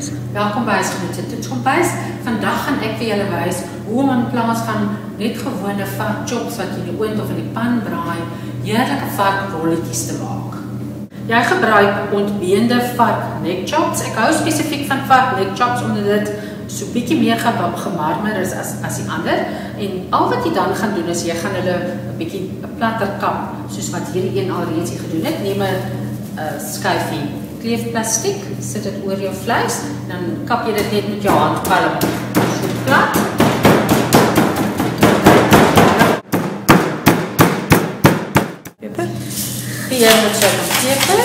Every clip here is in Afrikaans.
Welkom by Genoete Toets Kombuis. Vandag gaan ek vir julle wys hoe om in plaas van net gewone varkchops wat jy in die oond of in die pan braai, heerlike varkrolletjies te maak. Jy gebruik ontbeende vark nekchops. Ek hou spesifiek van vark nekchops omdat dit so bietjie meer gemarmer is as die ander. En al wat jy dan gaan doen is jy gaan hulle 'n bietjie platter kap, soos wat hierdie een alreeds gedoen het. Neem 'n skyfie kleefplastiek, sit dit oor jou vleis, dan kap jy dit net met jou hand kalm. So plat. Peper. Gee met so 'n peper.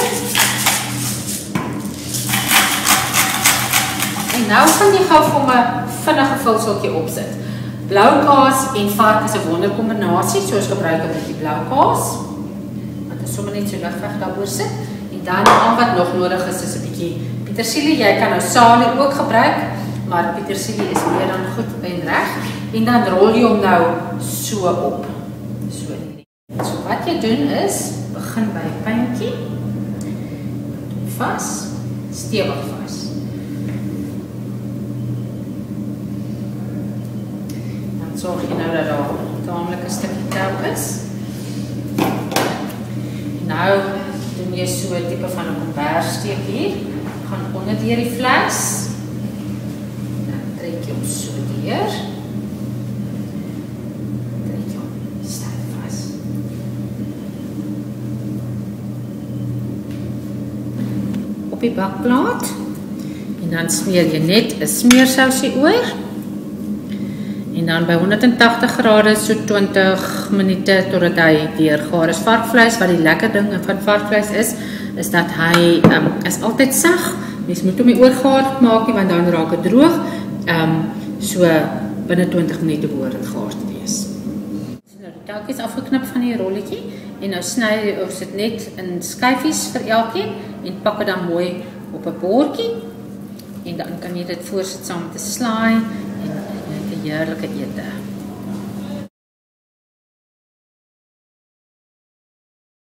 En nou gaan jy gou vir 'n vinnige vulseltjie opsit. Blou kaas en vark is 'n wonderkombinasie, soos gebruik 'n bietjie blou kaas. Want dit sommer net so ligweg daaroor sit. Dan al wat nog nodig is 'n bietjie petersilie. Jy kan nou salie ook gebruik, maar petersilie is meer dan goed en reg. En dan rol jy hom nou so op. So wat jy doen is, begin by 'n puntjie. Vas, stewig vas. Dan sorg jy nou dat daar 'n taamlike stukkie tou is. Nou doen jy so 'n tipe van 'n kombersteek hier. Gaan onder deur die vleis. Dan trek jy hom so deur. Trek jy hom styf vas. Op die bakplaat. En dan smeer jy net 'n smeersousie oor. En dan by 180 grade so 20 minute totdat hy deurgaar is. Varkvleis, wat die lekker ding van varkvleis is dat hy is altyd sag. Mens moet hom nie oorgaar maak nie, want dan raak dit droog. So binne 20 minute behoort dit gaar te wees. So nou die touwtjies afgeknip van die rolletjie en nou sny ons dit net in skyfies vir elkeen en pak dit dan mooi op 'n bordjie en dan kan jy dit voorsit saam met 'n slaai en 'n heerlike ete.